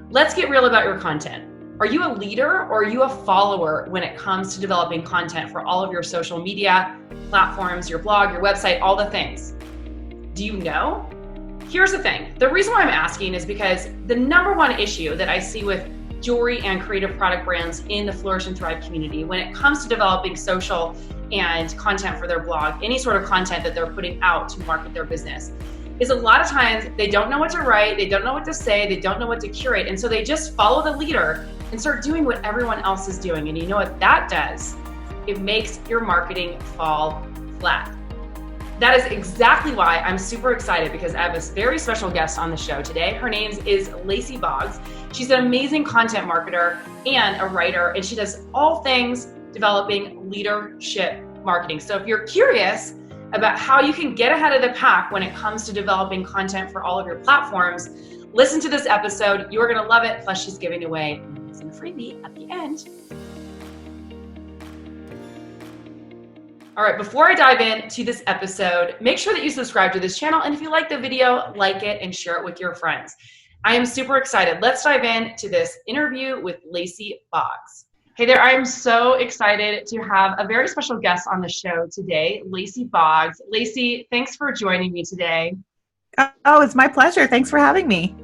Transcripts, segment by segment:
Let's get real about your content. Are you a leader or are you a follower when it comes to developing content for all of your social media platforms, your blog, your website, all the things? Do you know? Here's the thing. The reason why I'm asking is because the number one issue that I see with jewelry and creative product brands in the Flourish and Thrive community when it comes to developing social and content for their blog, any sort of content that they're putting out to market their business, is a lot of times they don't know what to write, they don't know what to say, they don't know what to curate, and so they just follow the leader and start doing what everyone else is doing. And you know what that does? It makes your marketing fall flat. That is exactly why I'm super excited, because I have a very special guest on the show today. Her name is Lacy Boggs. She's an amazing content marketer and a writer, and she does all things developing leadership marketing. So if you're curious about how you can get ahead of the pack when it comes to developing content for all of your platforms, listen to this episode. You're going to love it. Plus, she's giving away an amazing freebie at the end. All right, before I dive into this episode, make sure that you subscribe to this channel. And if you like the video, like it and share it with your friends. I am super excited. Let's dive into this interview with Lacy Boggs. Hey there, I'm so excited to have a very special guest on the show today, Lacy Boggs. Lacy, thanks for joining me today. Oh, it's my pleasure. Thanks for having me.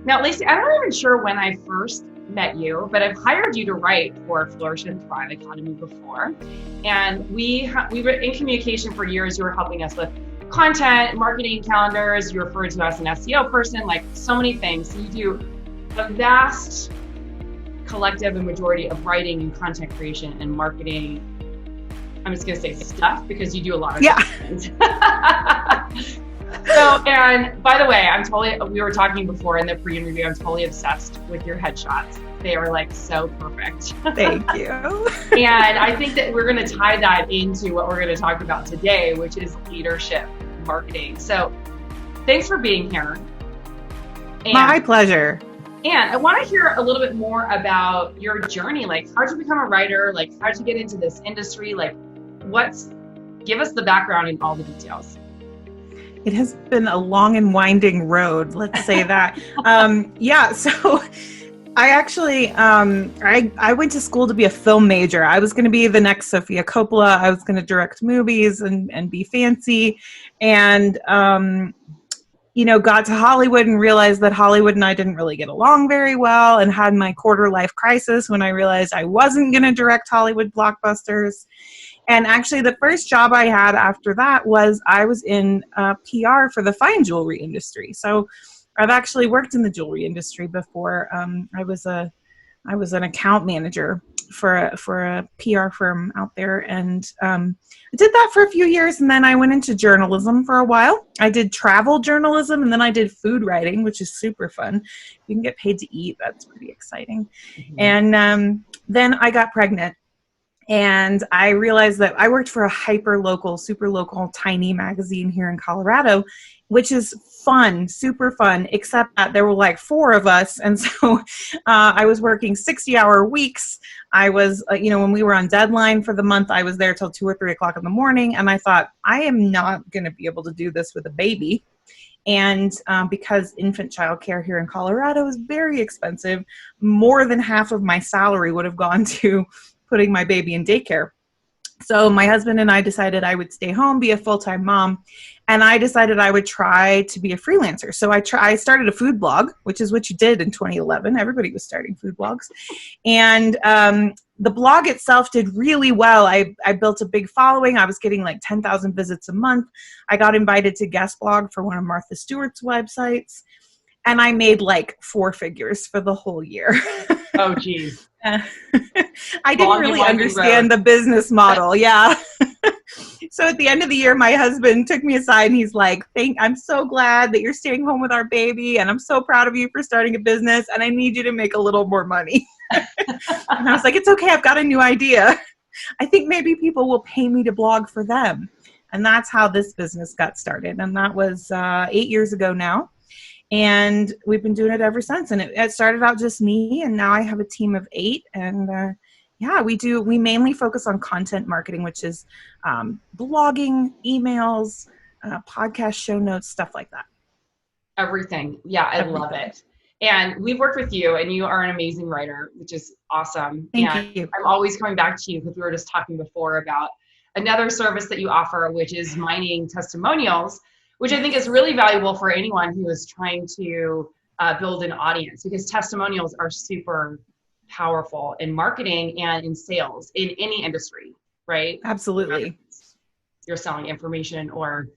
Now, Lacy, I'm not even sure when I first met you, but I've hired you to write for Flourish and Thrive Academy before. And we were in communication for years. You were helping us with content, marketing calendars. You referred to us as an SEO person, like so many things. So you do a vast collective and majority of writing and content creation and marketing. I'm just going to say stuff because you do a lot of things. So, and by the way, we were talking before in the pre-interview, I'm totally obsessed with your headshots. They are like so perfect. Thank you. And I think that we're going to tie that into what we're going to talk about today, which is leadership marketing. So thanks for being here. And, my pleasure. And I want to hear a little bit more about your journey. Like, how'd you become a writer? Like, how'd you get into this industry? Like, give us the background and all the details. It has been a long and winding road, let's say that. So I actually, I went to school to be a film major. I was going to be the next Sofia Coppola. I was going to direct movies and be fancy. And, got to Hollywood and realized that Hollywood and I didn't really get along very well, and had my quarter life crisis when I realized I wasn't going to direct Hollywood blockbusters. And actually, the first job I had after that was I was in PR for the fine jewelry industry. So I've actually worked in the jewelry industry before. I was an account manager for a PR firm out there, and I did that for a few years. And then I went into journalism for a while. I did travel journalism, and then I did food writing, which is super fun. You can get paid to eat. That's pretty exciting. Mm-hmm. And then I got pregnant. And I realized that I worked for a super local, tiny magazine here in Colorado, which is fun, super fun, except that there were like 4 of us. And so I was working 60-hour weeks. I was, when we were on deadline for the month, I was there till 2 or 3 o'clock in the morning. And I thought, I am not going to be able to do this with a baby. And because infant childcare here in Colorado is very expensive, more than half of my salary would have gone to putting my baby in daycare. So my husband and I decided I would stay home, be a full-time mom, and I decided I would try to be a freelancer. So I started a food blog, which is what you did in 2011. Everybody was starting food blogs. And the blog itself did really well. I built a big following. I was getting like 10,000 visits a month. I got invited to guest blog for one of Martha Stewart's websites. And I made like 4 figures for the whole year. Oh, geez. I didn't really understand the business model. Yeah. So at the end of the year, my husband took me aside and he's like, I'm so glad that you're staying home with our baby. And I'm so proud of you for starting a business. And I need you to make a little more money. And I was like, it's okay. I've got a new idea. I think maybe people will pay me to blog for them. And that's how this business got started. And that was 8 years ago now. And we've been doing it ever since. And it started out just me, and now I have a team of 8. And we mainly focus on content marketing, which is blogging, emails, podcast show notes, stuff like that. Everything. Yeah, I love it. And we've worked with you, and you are an amazing writer, which is awesome. Thank you. I'm always coming back to you because we were just talking before about another service that you offer, which is mining testimonials, which I think is really valuable for anyone who is trying to build an audience, because testimonials are super powerful in marketing and in sales in any industry, right? Absolutely. You're selling information or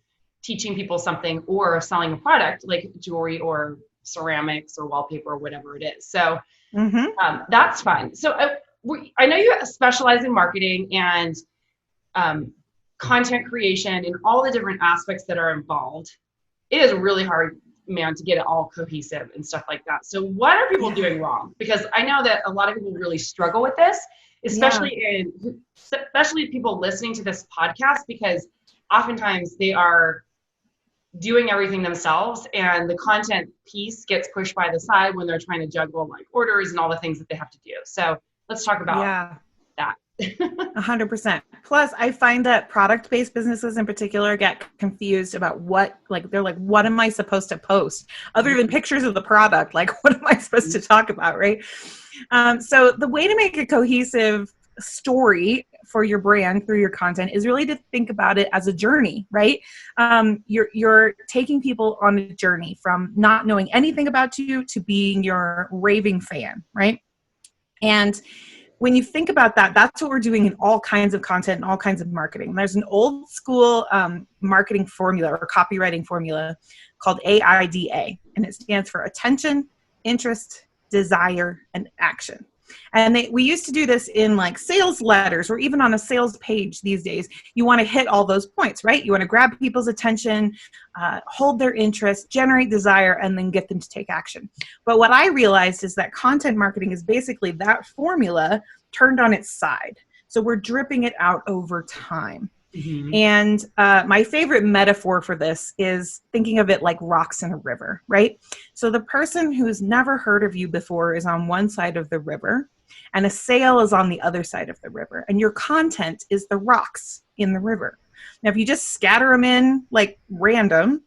teaching people something or selling a product like jewelry or ceramics or wallpaper or whatever it is. So that's fun. So I know you specialize in marketing and content creation and all the different aspects that are involved. It is really hard, man, to get it all cohesive and stuff like that. So what are people doing wrong? Because I know that a lot of people really struggle with this, especially people listening to this podcast, because oftentimes they are doing everything themselves and the content piece gets pushed by the side when they're trying to juggle like orders and all the things that they have to do. So let's talk about that. 100%. Plus, I find that product-based businesses in particular get confused about they're like, what am I supposed to post? Other than pictures of the product, like, what am I supposed to talk about, right? So the way to make a cohesive story for your brand through your content is really to think about it as a journey, right? You're taking people on a journey from not knowing anything about you to being your raving fan, right? And when you think about that, that's what we're doing in all kinds of content and all kinds of marketing. There's an old school marketing formula or copywriting formula called AIDA, and it stands for attention, interest, desire, and action. And we used to do this in like sales letters or even on a sales page these days. You want to hit all those points, right? You want to grab people's attention, hold their interest, generate desire, and then get them to take action. But what I realized is that content marketing is basically that formula turned on its side. So we're dripping it out over time. Mm-hmm. And my favorite metaphor for this is thinking of it like rocks in a river, right? So the person who's never heard of you before is on one side of the river, and a sail is on the other side of the river. And your content is the rocks in the river. Now, if you just scatter them in like random,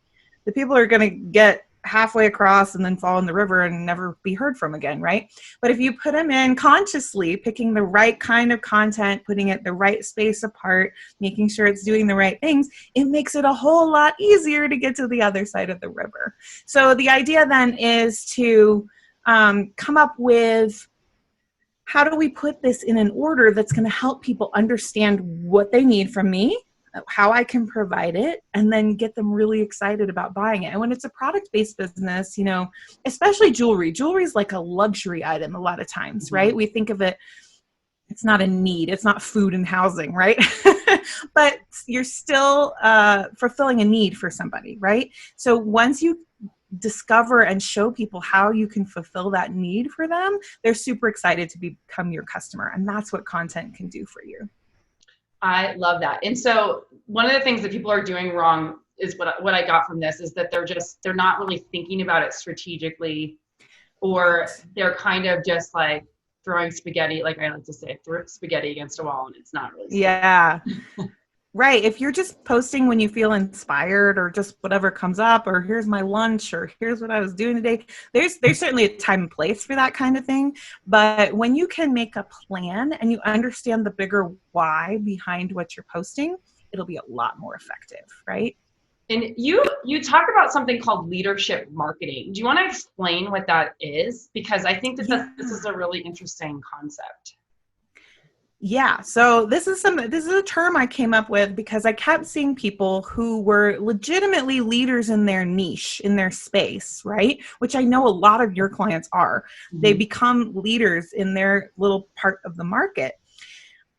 the people are going to get halfway across and then fall in the river and never be heard from again, right? But if you put them in consciously, picking the right kind of content, putting it the right space apart, making sure it's doing the right things, it makes it a whole lot easier to get to the other side of the river. So the idea then is to come up with, how do we put this in an order that's going to help people understand what they need from me, how I can provide it, and then get them really excited about buying it. And when it's a product-based business, especially jewelry is like a luxury item a lot of times, right? We think of it, it's not a need, it's not food and housing, right? But you're still fulfilling a need for somebody, right? So once you discover and show people how you can fulfill that need for them, they're super excited to become your customer. And that's what content can do for you. I love that. And so one of the things that people are doing wrong is what I got from this is that they're not really thinking about it strategically, or they're kind of just like throwing spaghetti, like I like to say, throw spaghetti against a wall, and it's not really spaghetti. Yeah. Right. If you're just posting when you feel inspired or just whatever comes up, or here's my lunch, or here's what I was doing today, there's certainly a time and place for that kind of thing. But when you can make a plan and you understand the bigger why behind what you're posting, it'll be a lot more effective, right? And you talk about something called leadership marketing. Do you want to explain what that is? Because I think that this is a really interesting concept. Yeah. So this is a term I came up with because I kept seeing people who were legitimately leaders in their niche, in their space, right? Which I know a lot of your clients are. Mm-hmm. They become leaders in their little part of the market,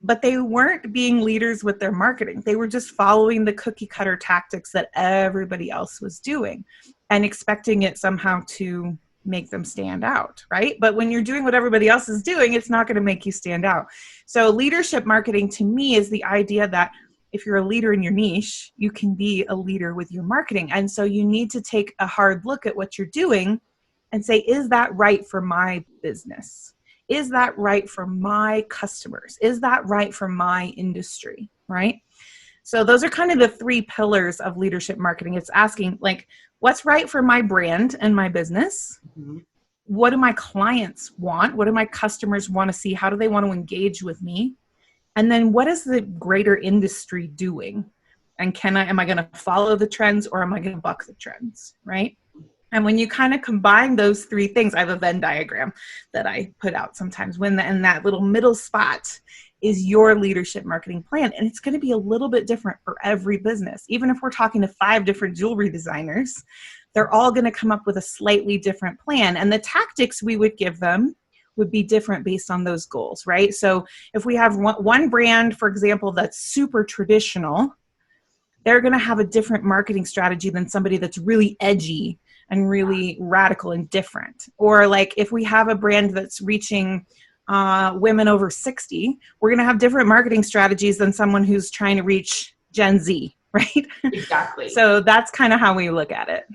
but they weren't being leaders with their marketing. They were just following the cookie cutter tactics that everybody else was doing and expecting it somehow to make them stand out, right? But when you're doing what everybody else is doing, it's not going to make you stand out. So leadership marketing to me is the idea that if you're a leader in your niche, you can be a leader with your marketing. And so you need to take a hard look at what you're doing and say, is that right for my business? Is that right for my customers? Is that right for my industry, right? So those are kind of the three pillars of leadership marketing. It's asking, like, what's right for my brand and my business? Mm-hmm. what do my clients want? What do my customers want to see? How do they want to engage with me? And then what is the greater industry doing? And am I going to follow the trends, or am I going to buck the trends, right? And when you kind of combine those three things, I have a Venn diagram that I put out sometimes, and that little middle spot is your leadership marketing plan. And it's going to be a little bit different for every business. Even if we're talking to 5 different jewelry designers, they're all going to come up with a slightly different plan. And the tactics we would give them would be different based on those goals, right? So if we have one brand, for example, that's super traditional, they're going to have a different marketing strategy than somebody that's really edgy and really radical and different. Or like if we have a brand that's reaching women over 60, we're going to have different marketing strategies than someone who's trying to reach Gen Z, right? Exactly. So that's kind of how we look at it.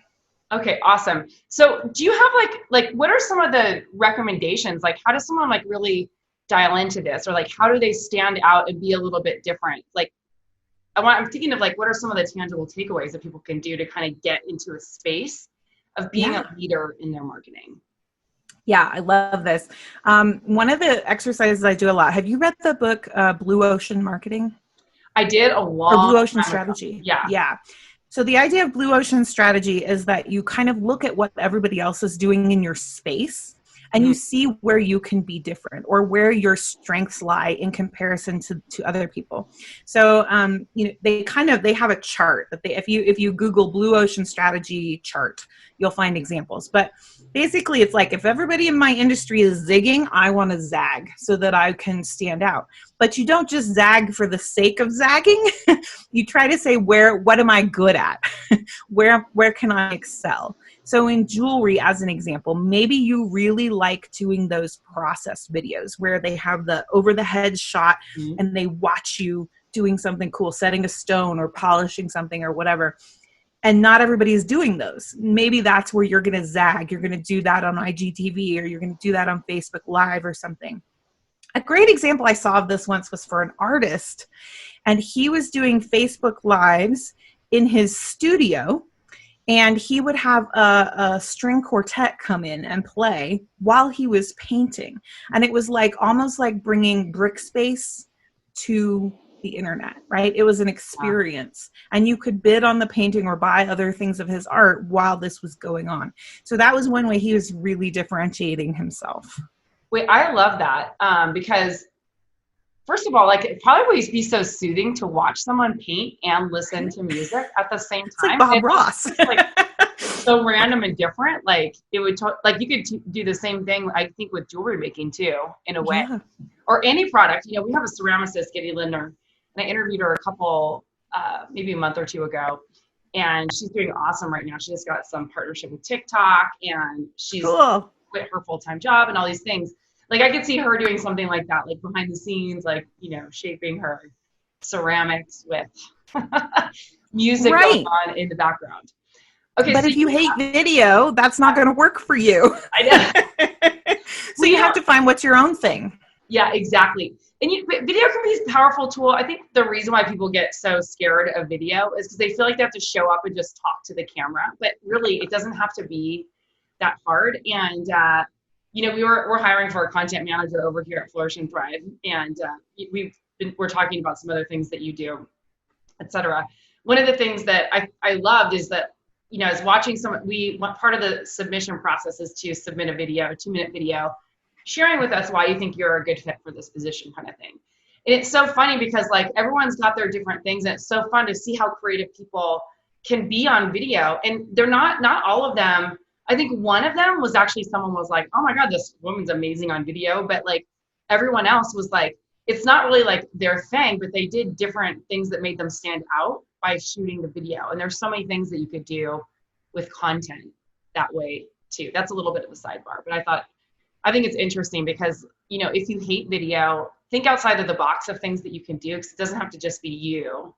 Okay, awesome. So do you have like what are some of the recommendations? Like how does someone like really dial into this, or like how do they stand out and be a little bit different? Like I'm thinking of like what are some of the tangible takeaways that people can do to kind of get into a space of being a leader in their marketing? Yeah, I love this. One of the exercises I do a lot. Have you read the book Blue Ocean Marketing? I did a long Blue Ocean time Strategy. ago. Yeah. So the idea of Blue Ocean Strategy is that you kind of look at what everybody else is doing in your space, and you see where you can be different, or where your strengths lie in comparison to other people. So, they have a chart that if you Google Blue Ocean Strategy chart, you'll find examples. But basically it's like, if everybody in my industry is zigging, I want to zag so that I can stand out. But you don't just zag for the sake of zagging. You try to say, what am I good at? Where can I excel? So in jewelry, as an example, maybe you really like doing those process videos where they have the over the head shot and they watch you doing something cool, setting a stone or polishing something or whatever. And not everybody is doing those. Maybe that's where you're going to zag. You're going to do that on IGTV, or you're going to do that on Facebook Live or something. A great example I saw of this once was for an artist, and he was doing Facebook Lives in his studio, and he would have a string quartet come in and play while he was painting. And it was like almost like bringing brick space to the internet, right? It was an experience. And you could bid on the painting or buy other things of his art while this was going on. So that was one way he was really differentiating himself. Wait, I love that because first of all, like it probably would be so soothing to watch someone paint and listen to music at the same time. It's like Bob Ross. Like so random and different. Like it would, like you could do the same thing, I think, with jewelry making too, in a way, or any product. We have a ceramicist, Giddy Lindner, and I interviewed her a couple, maybe a month or two ago, and she's doing awesome right now. She just got some partnership with TikTok, and she's quit her full-time job and all these things. Like I could see her doing something like that, like behind the scenes, like, shaping her ceramics with music going on in the background. Okay, but if you hate video, that's not going to work for you. I know. So you have to find what's your own thing. Yeah, exactly. And video can be a powerful tool. I think the reason why people get so scared of video is because they feel like they have to show up and just talk to the camera. But really, it doesn't have to be that hard. And we're hiring for a content manager over here at Flourish and Thrive, and we're talking about some other things that you do, etc. One of the things that I loved is that as watching part of the submission process is to submit a 2-minute video, sharing with us why you think you're a good fit for this position, kind of thing. And it's so funny because like everyone's got their different things, and it's so fun to see how creative people can be on video. And they're not all of them. I think one of them was actually someone was like, oh my God, this woman's amazing on video. But like everyone else was like, it's not really like their thing, but they did different things that made them stand out by shooting the video. And there's so many things that you could do with content that way too. That's a little bit of a sidebar, but I think it's interesting because, if you hate video, think outside of the box of things that you can do, because it doesn't have to just be you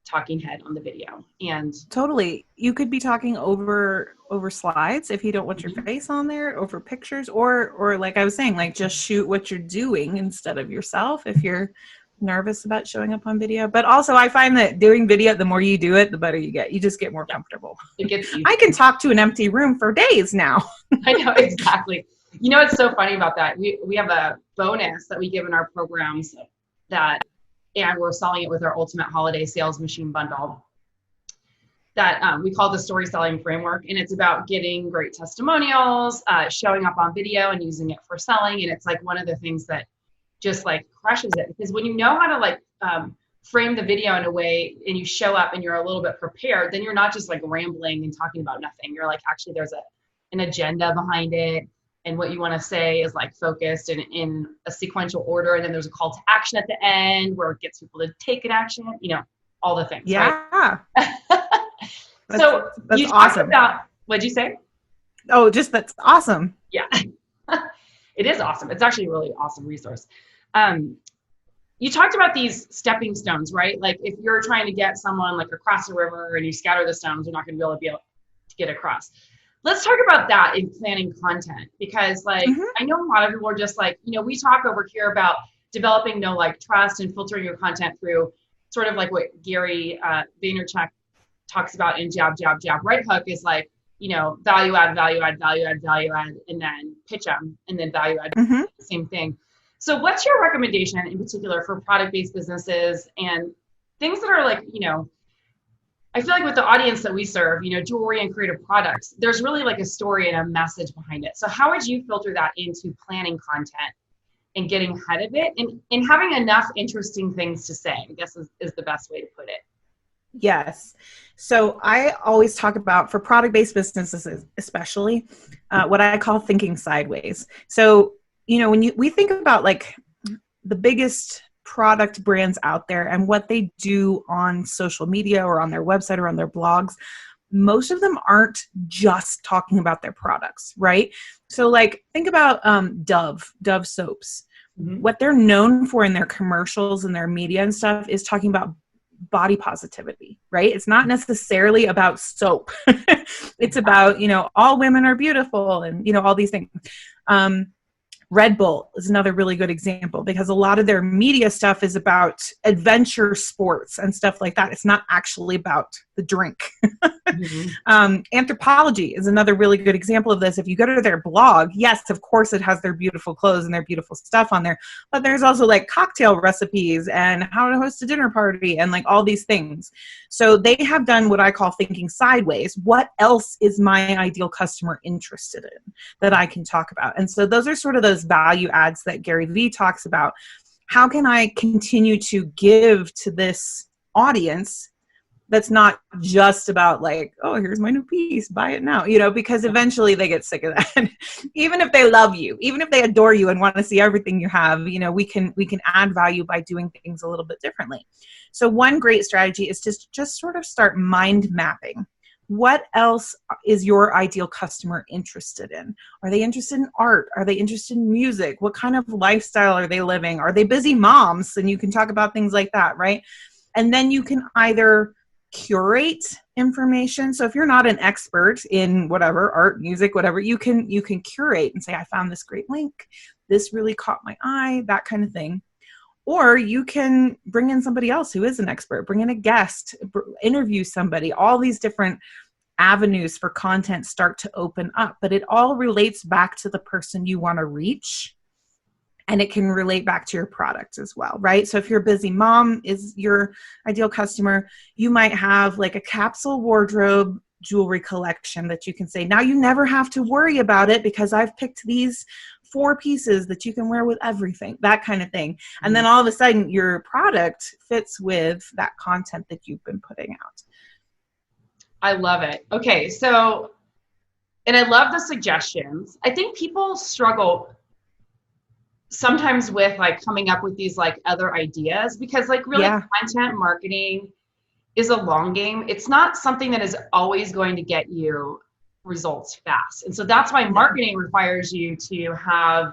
talking head on the video. And totally, you could be talking over slides if you don't want your face on there, over pictures, or like I was saying, like just shoot what you're doing instead of yourself if you're nervous about showing up on video. But also I find that doing video, the more you do it, the better you get. You just get more comfortable. It gets easier. I can talk to an empty room for days now. I know, exactly. You know, it's so funny about that. We have a bonus that we give in our programs and we're selling it with our Ultimate Holiday Sales Machine Bundle that we call the Story Selling Framework. And it's about getting great testimonials, showing up on video and using it for selling. And it's like one of the things that just like crushes it, because when you know how to like frame the video in a way and you show up and you're a little bit prepared, then you're not just like rambling and talking about nothing. You're like, actually there's an agenda behind it. And what you want to say is like focused and in a sequential order. And then there's a call to action at the end where it gets people to take an action, you know, all the things. Yeah. Right? So that's you talked awesome. about, what'd you say? Oh, just that's awesome. Yeah. It is awesome. It's actually a really awesome resource. You talked about these stepping stones, right? Like if you're trying to get someone like across the river and you scatter the stones, you're not going to be able to get across. Let's talk about that in planning content, because like, I know a lot of people are just like, you know, we talk over here about developing like trust and filtering your content through sort of like what Gary Vaynerchuk talks about in jab, jab, jab, right hook is like, you know, value add, value add, value add, value add, and then pitch them, and then value add, same thing. So what's your recommendation in particular for product-based businesses and things that are like, you know, I feel like with the audience that we serve, you know, jewelry and creative products, there's really like a story and a message behind it. So how would you filter that into planning content and getting ahead of it and having enough interesting things to say, I guess is the best way to put it. Yes. So I always talk about, for product-based businesses especially, what I call thinking sideways. So, you know, when we think about like the biggest product brands out there and what they do on social media or on their website or on their blogs, most of them aren't just talking about their products, right? So like think about Dove soaps. What they're known for in their commercials and their media and stuff is talking about body positivity, right? It's not necessarily about soap. It's about, you know, all women are beautiful and, you know, all these things. Red Bull is another really good example because a lot of their media stuff is about adventure sports and stuff like that. It's not actually about the drink. Anthropology is another really good example of this. If you go to their blog, yes, of course it has their beautiful clothes and their beautiful stuff on there, but there's also like cocktail recipes and how to host a dinner party and like all these things. So they have done what I call thinking sideways. What else is my ideal customer interested in that I can talk about? And so those are sort of those value adds that Gary Vee talks about. How can I continue to give to this audience that's not just about like, oh, here's my new piece, buy it now, you know, because eventually they get sick of that. Even if they love you, even if they adore you and want to see everything you have, you know, we can add value by doing things a little bit differently. So one great strategy is to just sort of start mind mapping. What else is your ideal customer interested in? Are they interested in art? Are they interested in music? What kind of lifestyle are they living? Are they busy moms? And you can talk about things like that, right? And then you can either curate information. So if you're not an expert in whatever, art, music, whatever, you can curate and say, I found this great link. This really caught my eye, that kind of thing. Or you can bring in somebody else who is an expert, bring in a guest, interview somebody. All these different avenues for content start to open up, but it all relates back to the person you want to reach. And it can relate back to your product as well, right? So if your busy mom is your ideal customer, you might have like a capsule wardrobe jewelry collection that you can say, now you never have to worry about it because I've picked these 4 pieces that you can wear with everything, that kind of thing. And then all of a sudden your product fits with that content that you've been putting out. I love it. Okay. So, and I love the suggestions. I think people struggle sometimes with like coming up with these like other ideas because like really content marketing is a long game. It's not something that is always going to get you results fast. And so that's why marketing requires you to have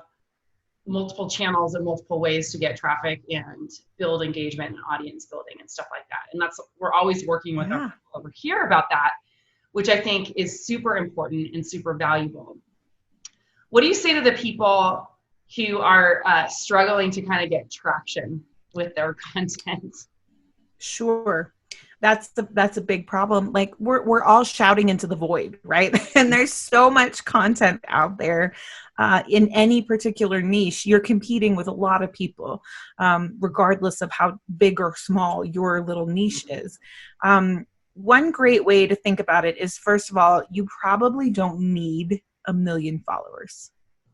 multiple channels and multiple ways to get traffic and build engagement and audience building and stuff like that. And that's, we're always working with our people over here about that, which I think is super important and super valuable. What do you say to the people who are struggling to kind of get traction with their content? Sure. That's a big problem. Like we're all shouting into the void, right? And there's so much content out there in any particular niche. You're competing with a lot of people, regardless of how big or small your little niche is. One great way to think about it is, first of all, you probably don't need 1 million followers.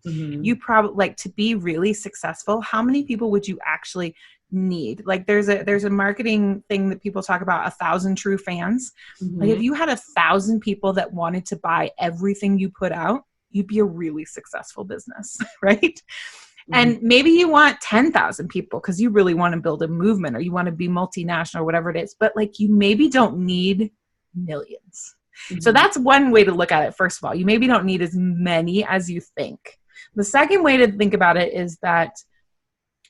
Mm-hmm. You probably, like, to be really successful, how many people would you actually need? Like there's a marketing thing that people talk about, 1,000 true fans. Mm-hmm. Like if you had 1,000 people that wanted to buy everything you put out, you'd be a really successful business, right? Mm-hmm. And maybe you want 10,000 people because you really want to build a movement, or you want to be multinational, or whatever it is, but like you maybe don't need millions. Mm-hmm. So that's one way to look at it. First of all, you maybe don't need as many as you think. The second way to think about it is that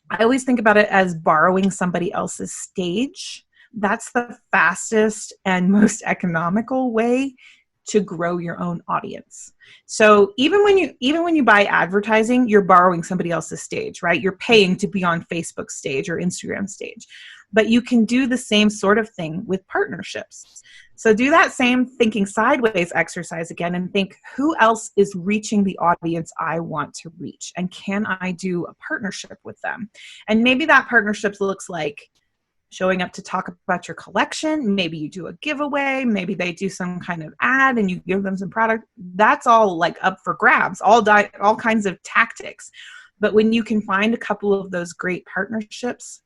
I always think about it as borrowing somebody else's stage. That's the fastest and most economical way to grow your own audience. So even when you buy advertising, you're borrowing somebody else's stage, right? You're paying to be on Facebook stage or Instagram stage. But you can do the same sort of thing with partnerships. So do that same thinking sideways exercise again and think, who else is reaching the audience I want to reach? And can I do a partnership with them? And maybe that partnership looks like showing up to talk about your collection. Maybe you do a giveaway. Maybe they do some kind of ad and you give them some product. That's all like up for grabs, all kinds of tactics. But when you can find a couple of those great partnerships,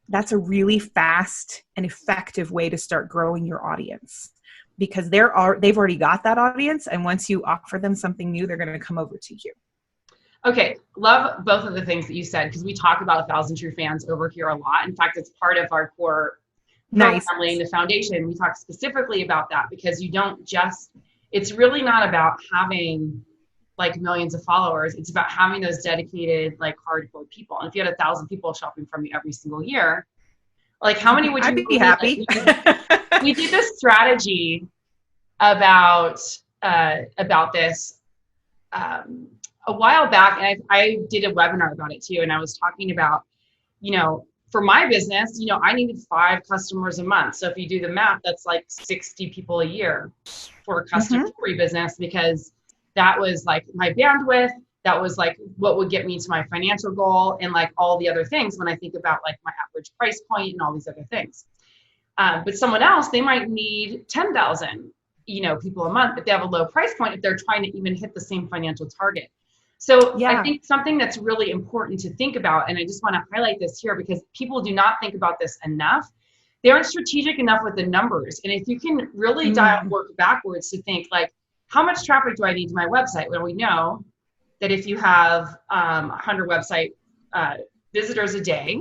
that's a really fast and effective way to start growing your audience, because they've already got that audience. And once you offer them something new, they're going to come over to you. Okay. Love both of the things that you said, because we talk about 1,000 True Fans over here a lot. In fact, it's part of our core programming, the foundation. We talk specifically about that because it's really not about having like millions of followers. It's about having those dedicated, like hardcore people. And if you had 1,000 people shopping from you every single year, like how many would you be happy? We did this strategy about this a while back, and I did a webinar about it too. And I was talking about, for my business, I needed 5 customers a month. So if you do the math, that's like 60 people a year for a custom jewelry business, because that was like my bandwidth. That was like what would get me to my financial goal, and like all the other things when I think about like my average price point and all these other things. But someone else, they might need 10,000, people a month if they have a low price point, if they're trying to even hit the same financial target. So yeah. I think something that's really important to think about, and I just want to highlight this here because people do not think about this enough. They aren't strategic enough with the numbers. And if you can really work backwards to think like, how much traffic do I need to my website? Well, we know that if you have 100 website visitors a day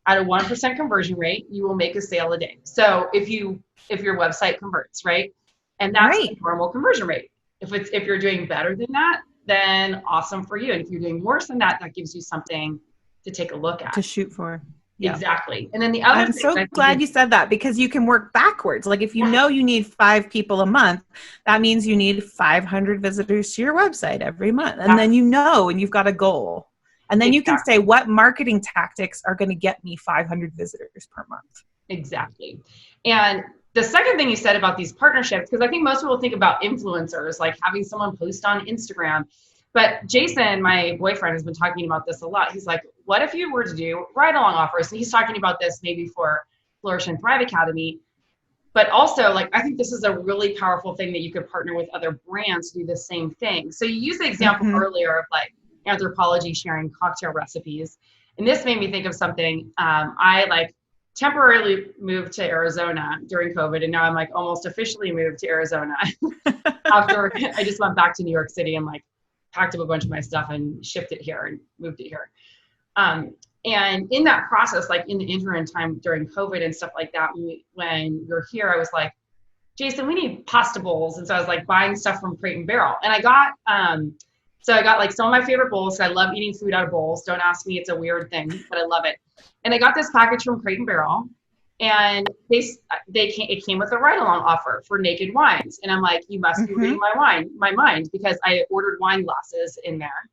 at a 1% conversion rate, you will make a sale a day. So if your website converts, right? And that's the normal conversion rate. If you're doing better than that, then awesome for you. And if you're doing worse than that, that gives you something to take a look at. To shoot for. Yeah. Exactly. And then the other I'm so glad you said that, because you can work backwards. Like if you know you need 5 people a month, that means you need 500 visitors to your website every month. And then and you've got a goal. And then you can say, what marketing tactics are going to get me 500 visitors per month? Exactly. And the second thing you said about these partnerships, because I think most people think about influencers, like having someone post on Instagram. But Jason, my boyfriend, has been talking about this a lot. He's like, what if you were to do ride-along offers? And he's talking about this maybe for Flourish and Thrive Academy. But also, like, I think this is a really powerful thing that you could partner with other brands to do the same thing. So you used the example earlier of like Anthropologie sharing cocktail recipes. And this made me think of something. I like temporarily moved to Arizona during COVID. And now I'm like almost officially moved to Arizona after I just went back to New York City and like packed up a bunch of my stuff and shipped it here and moved it here. And in that process, like in the interim time during COVID and stuff like that, when you're here, I was like, Jason, we need pasta bowls. And so I was like buying stuff from Crate and Barrel. And I got like some of my favorite bowls. I love eating food out of bowls. Don't ask me. It's a weird thing, but I love it. And I got this package from Crate and Barrel, and it came with a ride-along offer for Naked Wines. And I'm like, you must be reading my mind, because I ordered wine glasses in there.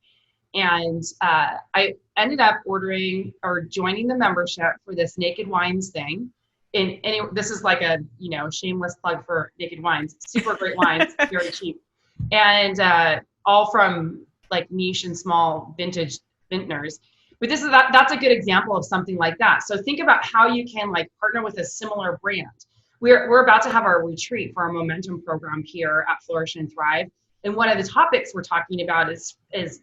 And I ended up ordering or joining the membership for this Naked Wines thing. This is like a, shameless plug for Naked Wines. Super great wines, very cheap. And all from like niche and small vintage vintners. But that's a good example of something like that. So think about how you can like partner with a similar brand. We're about to have our retreat for our momentum program here at Flourish and Thrive. And one of the topics we're talking about is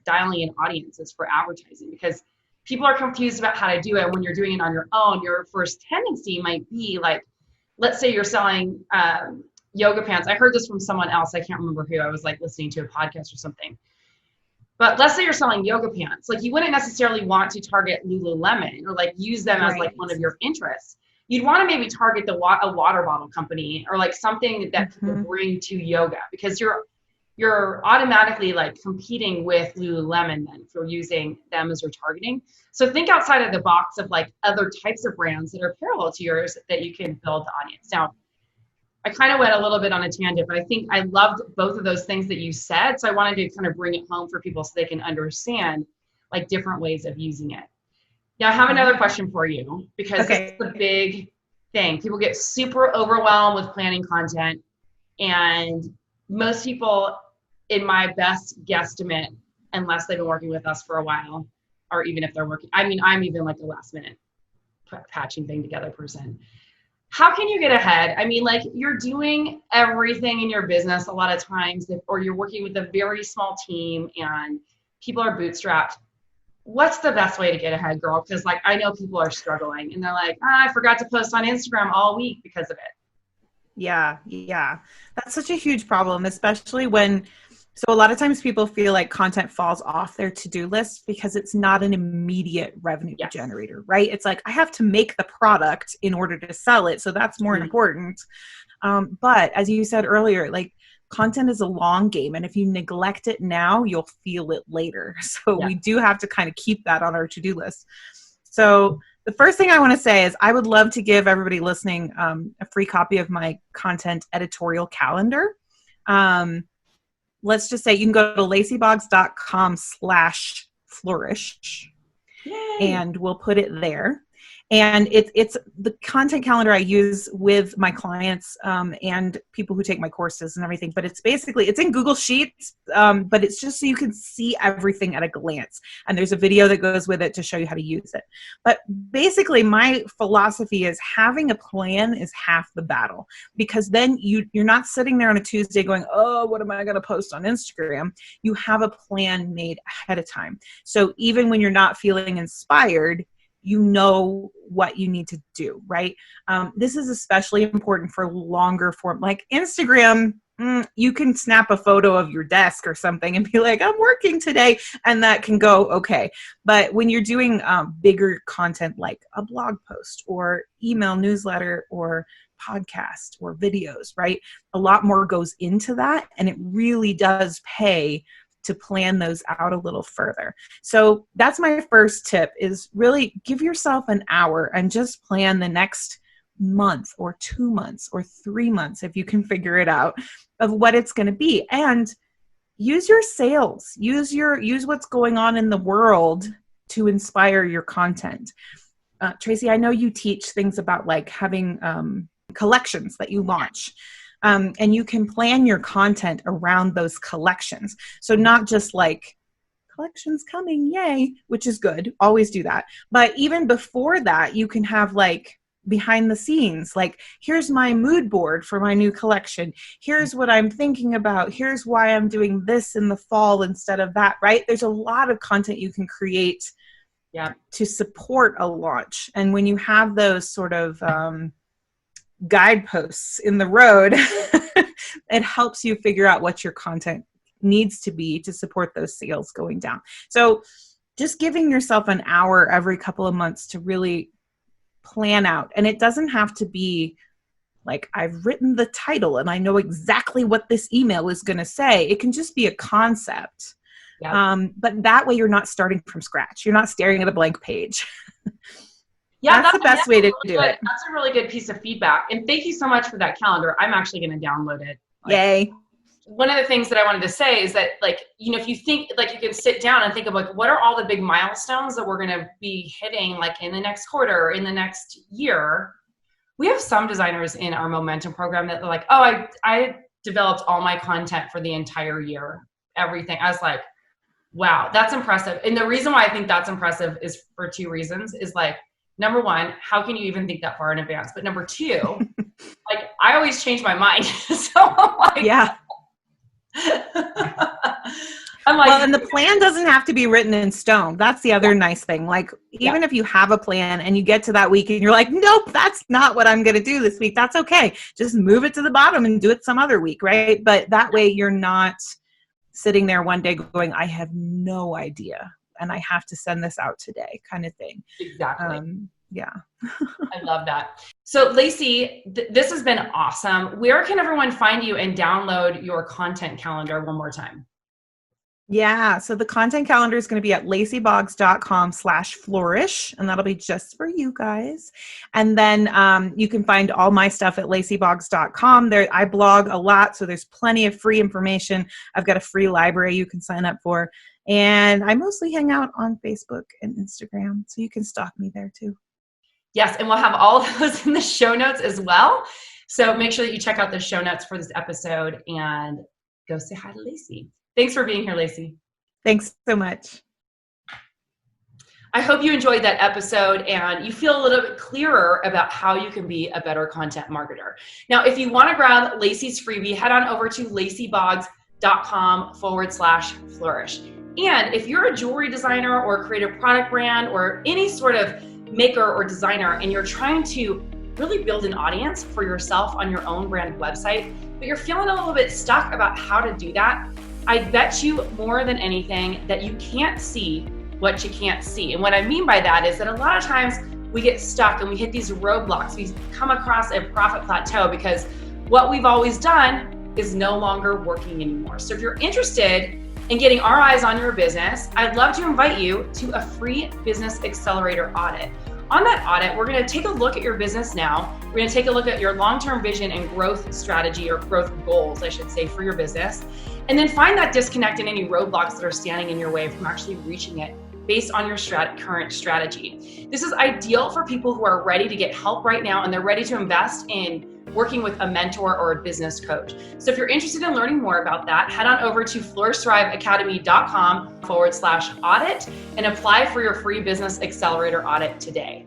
dialing in audiences for advertising, because people are confused about how to do it. When you're doing it on your own, your first tendency might be like, let's say you're selling yoga pants. I heard this from someone else. I can't remember who. I was like listening to a podcast or something. But let's say you're selling yoga pants. Like you wouldn't necessarily want to target Lululemon or like use them as like one of your interests. You'd want to maybe target a water bottle company or like something that people bring to yoga, because you're automatically like competing with Lululemon then for using them as your targeting. So think outside of the box of like other types of brands that are parallel to yours that you can build the audience. Now, I kind of went a little bit on a tangent, but I think I loved both of those things that you said. So I wanted to kind of bring it home for people so they can understand like different ways of using it. Now I have another question for you, because this is the big thing. People get super overwhelmed with planning content, and most people, in my best guesstimate, unless they've been working with us for a while, or even if they're working, I mean, I'm even like a last minute patching thing together person. How can you get ahead? I mean, like you're doing everything in your business a lot of times, or you're working with a very small team and people are bootstrapped. What's the best way to get ahead, girl? Because like I know people are struggling and they're like, I forgot to post on Instagram all week because of it. Yeah. That's such a huge problem, especially so a lot of times people feel like content falls off their to-do list because it's not an immediate revenue generator, right? It's like, I have to make the product in order to sell it. So that's more important. But as you said earlier, like content is a long game. And if you neglect it now, you'll feel it later. So we do have to kind of keep that on our to-do list. So the first thing I want to say is I would love to give everybody listening a free copy of my content editorial calendar. Let's just say you can go to lacyboggs.com/flourish. And we'll put it there. And it's the content calendar I use with my clients and people who take my courses and everything. But it's in Google Sheets, but it's just so you can see everything at a glance. And there's a video that goes with it to show you how to use it. But basically, my philosophy is having a plan is half the battle, because then you're not sitting there on a Tuesday going, oh, what am I going to post on Instagram? You have a plan made ahead of time. So even when you're not feeling inspired, you know what you need to do, right? This is especially important for longer form, like Instagram. You can snap a photo of your desk or something and be like, I'm working today, and that can go okay. But when you're doing bigger content like a blog post or email newsletter or podcast or videos, right? A lot more goes into that, and it really does pay to plan those out a little further. So that's my first tip, is really give yourself an hour and just plan the next month or 2 months or 3 months, if you can figure it out, of what it's going to be. And use your sales, use what's going on in the world to inspire your content. Tracy, I know you teach things about like having collections that you launch. And you can plan your content around those collections. So not just like collections coming, yay, which is good. Always do that. But even before that, you can have like behind the scenes, like here's my mood board for my new collection. Here's what I'm thinking about. Here's why I'm doing this in the fall instead of that, right? There's a lot of content you can create to support a launch. And when you have those sort of guideposts in the road, it helps you figure out what your content needs to be to support those sales going down. So just giving yourself an hour every couple of months to really plan out. And it doesn't have to be like, I've written the title and I know exactly what this email is going to say. It can just be a concept. But that way you're not starting from scratch. You're not staring at a blank page. Yeah, that's the best way to do it. That's a really good piece of feedback. And thank you so much for that calendar. I'm actually going to download it. Yay. one of the things that I wanted to say is that, like, you know, if you think, like, you can sit down and think of, like, what are all the big milestones that we're going to be hitting, like, in the next quarter or in the next year. We have some designers in our Momentum program that are like, oh, I developed all my content for the entire year, everything. I was like, wow, that's impressive. And the reason why I think that's impressive is for two reasons. Is like, number one, how can you even think that far in advance? But number two, like, I always change my mind. So I'm like, yeah. I'm like, well, and the plan doesn't have to be written in stone. That's the other nice thing. Like, even if you have a plan and you get to that week and you're like, nope, that's not what I'm going to do this week. That's okay. Just move it to the bottom and do it some other week. Right. But that way you're not sitting there one day going, I have no idea and I have to send this out today, kind of thing. Exactly. Yeah. I love that. So Lacey, this has been awesome. Where can everyone find you and download your content calendar one more time? Yeah. So the content calendar is going to be at lacyboggs.com/flourish. And that'll be just for you guys. And then you can find all my stuff at lacyboggs.com. There, I blog a lot. So there's plenty of free information. I've got a free library you can sign up for. And I mostly hang out on Facebook and Instagram. So you can stalk me there too. Yes. And we'll have all of those in the show notes as well. So make sure that you check out the show notes for this episode and go say hi to Lacey. Thanks for being here, Lacey. Thanks so much. I hope you enjoyed that episode and you feel a little bit clearer about how you can be a better content marketer. Now, if you want to grab Lacey's freebie, head on over to lacyboggs.com/flourish. And if you're a jewelry designer or a creative product brand or any sort of maker or designer and you're trying to really build an audience for yourself on your own brand website, but you're feeling a little bit stuck about how to do that, I bet you more than anything that you can't see what you can't see. And what I mean by that is that a lot of times we get stuck and we hit these roadblocks. We come across a profit plateau because what we've always done is no longer working anymore. So if you're interested in getting our eyes on your business, I'd love to invite you to a free business accelerator audit. On that audit, we're going to take a look at your business now. We're going to take a look at your long-term vision and growth strategy, or growth goals, I should say, for your business, and then find that disconnect and any roadblocks that are standing in your way from actually reaching it based on your current strategy. This is ideal for people who are ready to get help right now and they're ready to invest in working with a mentor or a business coach. So if you're interested in learning more about that, head on over to flourishthriveacademy.com/audit and apply for your free business accelerator audit today.